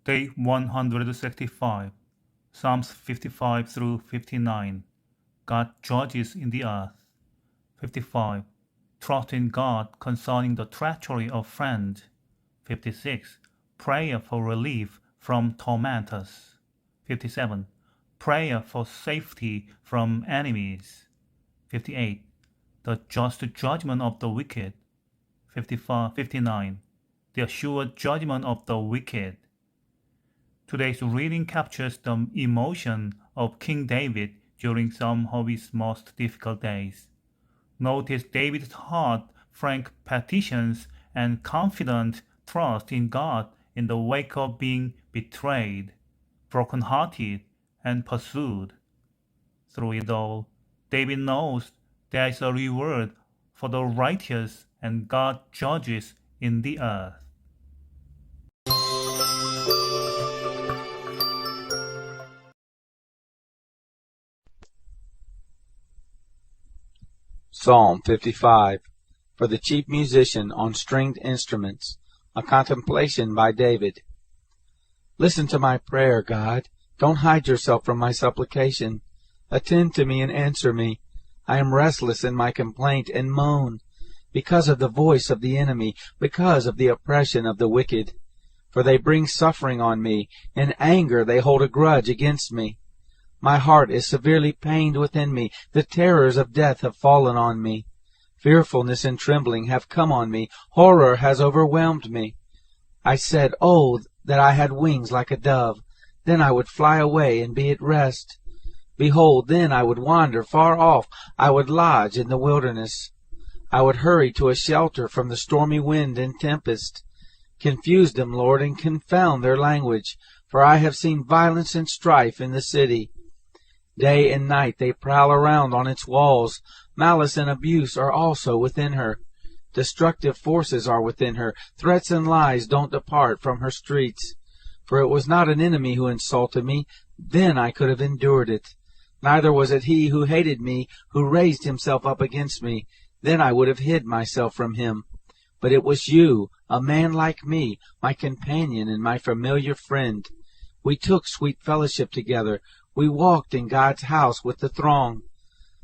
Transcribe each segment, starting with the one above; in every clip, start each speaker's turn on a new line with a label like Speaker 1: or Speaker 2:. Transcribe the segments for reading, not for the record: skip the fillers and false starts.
Speaker 1: Day 165, Psalms 55 through 59. God judges in the earth. 55. Trust in God concerning the treachery of friends. 56. Prayer for relief from tormentors. 57. Prayer for safety from enemies. 58. The just judgment of the wicked. 59. The assured judgment of the wicked. Today's reading captures the emotion of King David during some of his most difficult days. Notice David's heart-frank petitions and confident trust in God in the wake of being betrayed, broken-hearted, and pursued. Through it all, David knows there is a reward for the righteous and God judges in the earth.
Speaker 2: Psalm 55, for the chief musician on stringed instruments, a contemplation by David. Listen to my prayer, God. Don't hide yourself from my supplication. Attend to me and answer me. I am restless in my complaint and moan, because of the voice of the enemy, because of the oppression of the wicked. For they bring suffering on me. In anger they hold a grudge against me. My heart is severely pained within me. The terrors of death have fallen on me. Fearfulness and trembling have come on me. Horror has overwhelmed me. I said, Oh, that I had wings like a dove. Then I would fly away and be at rest. Behold, then I would wander far off. I would lodge in the wilderness. I would hurry to a shelter from the stormy wind and tempest. Confuse them, Lord, and confound their language, for I have seen violence and strife in the city. Day and night they prowl around on its walls. Malice and abuse are also within her. Destructive forces are within her. Threats and lies don't depart from her streets. For it was not an enemy who insulted me. Then I could have endured it. Neither was it he who hated me who raised himself up against me. Then I would have hid myself from him. But it was you, a man like me, my companion and my familiar friend. We took sweet fellowship together. We walked in God's house with the throng.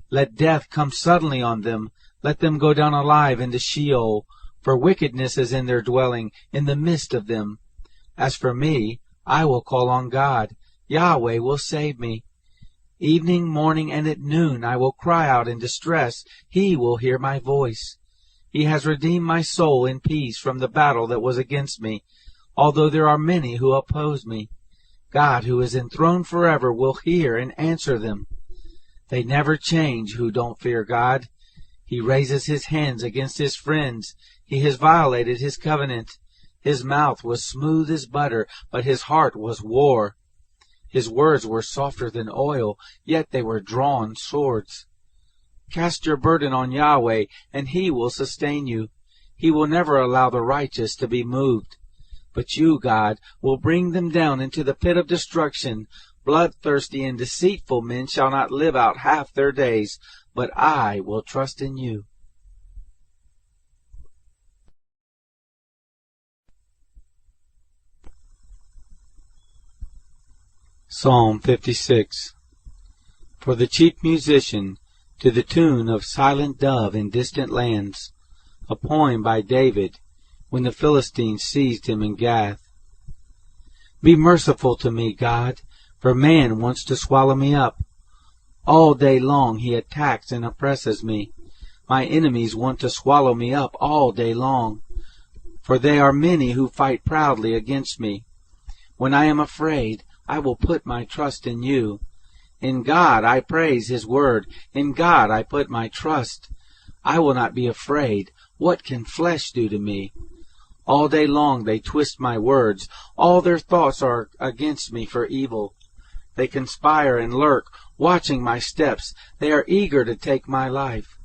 Speaker 2: Let death come suddenly on them. Let them go down alive into Sheol, for wickedness is in their dwelling, in the midst of them. As for me, I will call on God. Yahweh will save me. Evening, morning, and at noon I will cry out in distress. He will hear my voice. He has redeemed my soul in peace from the battle that was against me, although there are many who oppose me. God, who is enthroned forever, will hear and answer them. They never change who don't fear God. He raises his hands against his friends. He has violated his covenant. His mouth was smooth as butter, but his heart was war. His words were softer than oil, yet they were drawn swords. Cast your burden on Yahweh, and he will sustain you. He will never allow the righteous to be moved. But you, God, will bring them down into the pit of destruction. Bloodthirsty and deceitful men shall not live out half their days, but I will trust in you. Psalm 56. For the chief musician, to the tune of Silent Dove in Distant Lands, a poem by David, when the Philistines seized him in Gath. Be merciful to me, God, for man wants to swallow me up. All day long he attacks and oppresses me. My enemies want to swallow me up all day long, for they are many who fight proudly against me. When I am afraid, I will put my trust in you. In God I praise his word. In God I put my trust. I will not be afraid. What can flesh do to me? All day long they twist my words. All their thoughts are against me for evil. They conspire and lurk, watching my steps. They are eager to take my life.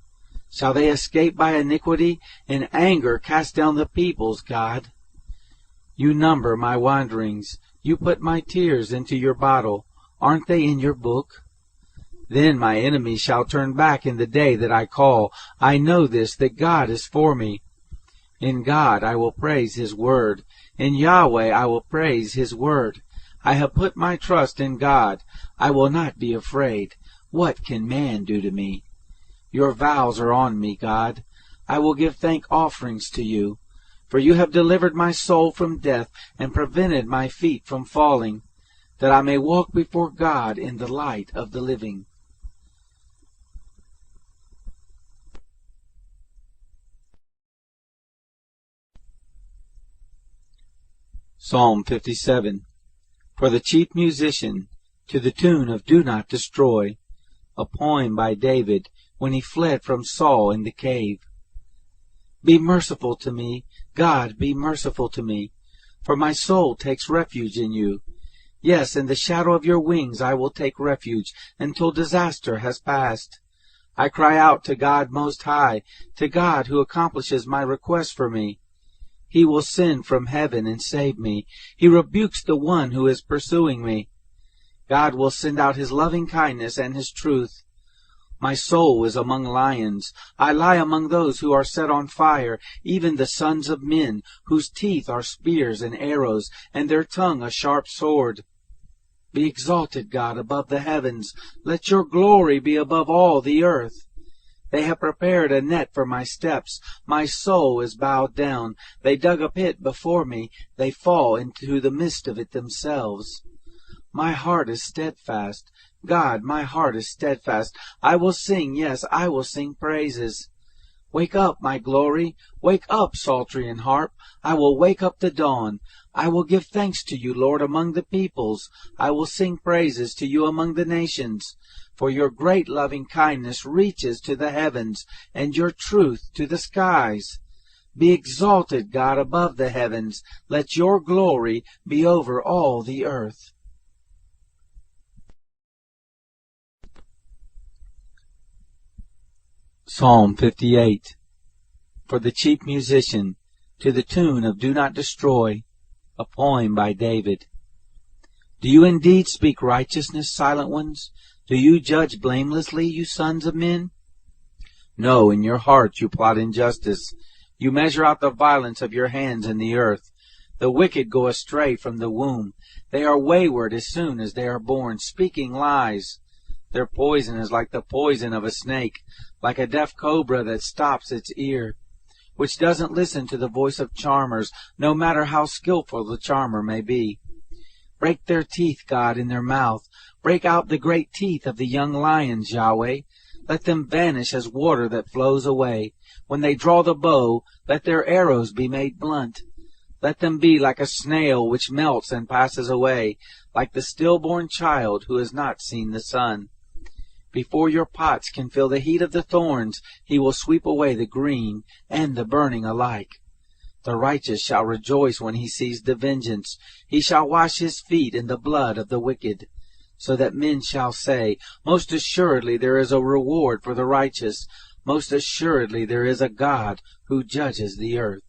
Speaker 2: Shall they escape by iniquity? In anger cast down the peoples, God. You number my wanderings. You put my tears into your bottle. Aren't they in your book? Then my enemies shall turn back in the day that I call. I know this, that God is for me. In God I will praise his word. In Yahweh I will praise his word. I have put my trust in God. I will not be afraid. What can man do to me? Your vows are on me, God. I will give thank offerings to you. For you have delivered my soul from death and prevented my feet from falling, that I may walk before God in the light of the living. Psalm 57. For the chief musician, to the tune of Do Not Destroy, a poem by David when he fled from Saul in the cave. Be merciful to me, God, be merciful to me, for my soul takes refuge in you. Yes, in the shadow of your wings I will take refuge until disaster has passed. I cry out to God Most High, to God who accomplishes my request for me. He will send from heaven and save me. He rebukes the one who is pursuing me. God will send out his loving kindness and his truth. My soul is among lions. I lie among those who are set on fire, even the sons of men, whose teeth are spears and arrows, and their tongue a sharp sword. Be exalted, God, above the heavens. Let your glory be above all the earth. They have prepared a net for my steps. My soul is bowed down. They dug a pit before me. They fall into the midst of it themselves. My heart is steadfast. God, my heart is steadfast. I will sing, yes, I will sing praises. Wake up, my glory. Wake up, psaltery and harp. I will wake up the dawn. I will give thanks to you, Lord, among the peoples. I will sing praises to you among the nations. For your great loving kindness reaches to the heavens, and your truth to the skies. Be exalted, God, above the heavens. Let your glory be over all the earth. Psalm 58. For the chief musician, to the tune of Do Not Destroy, a poem by David. Do you indeed speak righteousness, silent ones? Do you judge blamelessly, you sons of men? No, in your heart you plot injustice. You measure out the violence of your hands in the earth. The wicked go astray from the womb. They are wayward as soon as they are born, speaking lies. Their poison is like the poison of a snake, like a deaf cobra that stops its ear, which doesn't listen to the voice of charmers, no matter how skillful the charmer may be. Break their teeth, God, in their mouth. Break out the great teeth of the young lions, Yahweh. Let them vanish as water that flows away. When they draw the bow, let their arrows be made blunt. Let them be like a snail which melts and passes away, like the stillborn child who has not seen the sun. Before your pots can feel the heat of the thorns, he will sweep away the green and the burning alike. The righteous shall rejoice when he sees the vengeance. He shall wash his feet in the blood of the wicked, so that men shall say, Most assuredly there is a reward for the righteous. Most assuredly there is a God who judges the earth.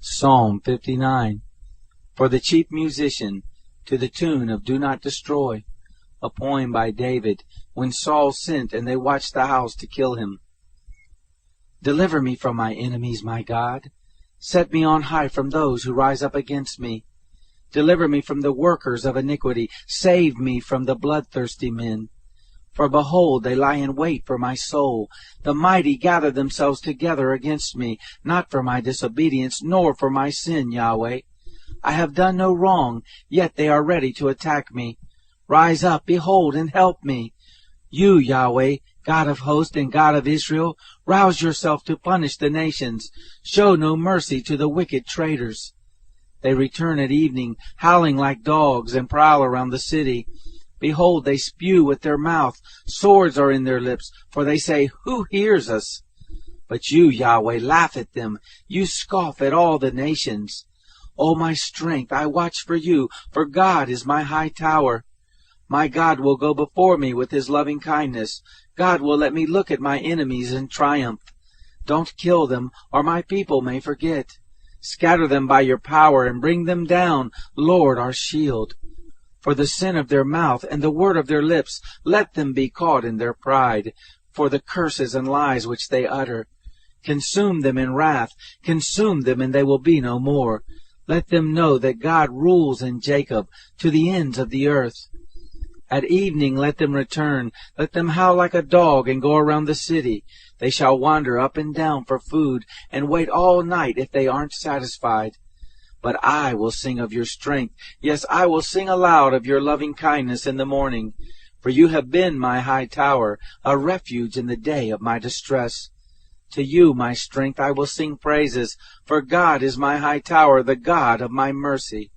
Speaker 2: Psalm 59. For the chief musician, to the tune of Do Not Destroy, a poem by David, when Saul sent and they watched the house to kill him. Deliver me from my enemies, my God. Set me on high from those who rise up against me. Deliver me from the workers of iniquity. Save me from the bloodthirsty men. For behold, they lie in wait for my soul. The mighty gather themselves together against me, not for my disobedience, nor for my sin, Yahweh. I have done no wrong, yet they are ready to attack me. Rise up, behold, and help me. You, Yahweh, God of hosts and God of Israel, rouse yourself to punish the nations. Show no mercy to the wicked traitors. They return at evening, howling like dogs, and prowl around the city. Behold, they spew with their mouth. Swords are in their lips, for they say, Who hears us? But you, Yahweh, laugh at them. You scoff at all the nations. O my strength, I watch for you, for God is my high tower. My God will go before me with his loving kindness. God will let me look at my enemies in triumph. Don't kill them, or my people may forget. Scatter them by your power and bring them down, Lord, our shield. For the sin of their mouth and the word of their lips, let them be caught in their pride. For the curses and lies which they utter. Consume them in wrath, consume them, and they will be no more. Let them know that God rules in Jacob to the ends of the earth. At evening let them return, let them howl like a dog and go around the city. They shall wander up and down for food and wait all night if they aren't satisfied. But I will sing of your strength. Yes, I will sing aloud of your loving kindness in the morning. For you have been my high tower, a refuge in the day of my distress. To you, my strength, I will sing praises, for God is my high tower, the God of my mercy.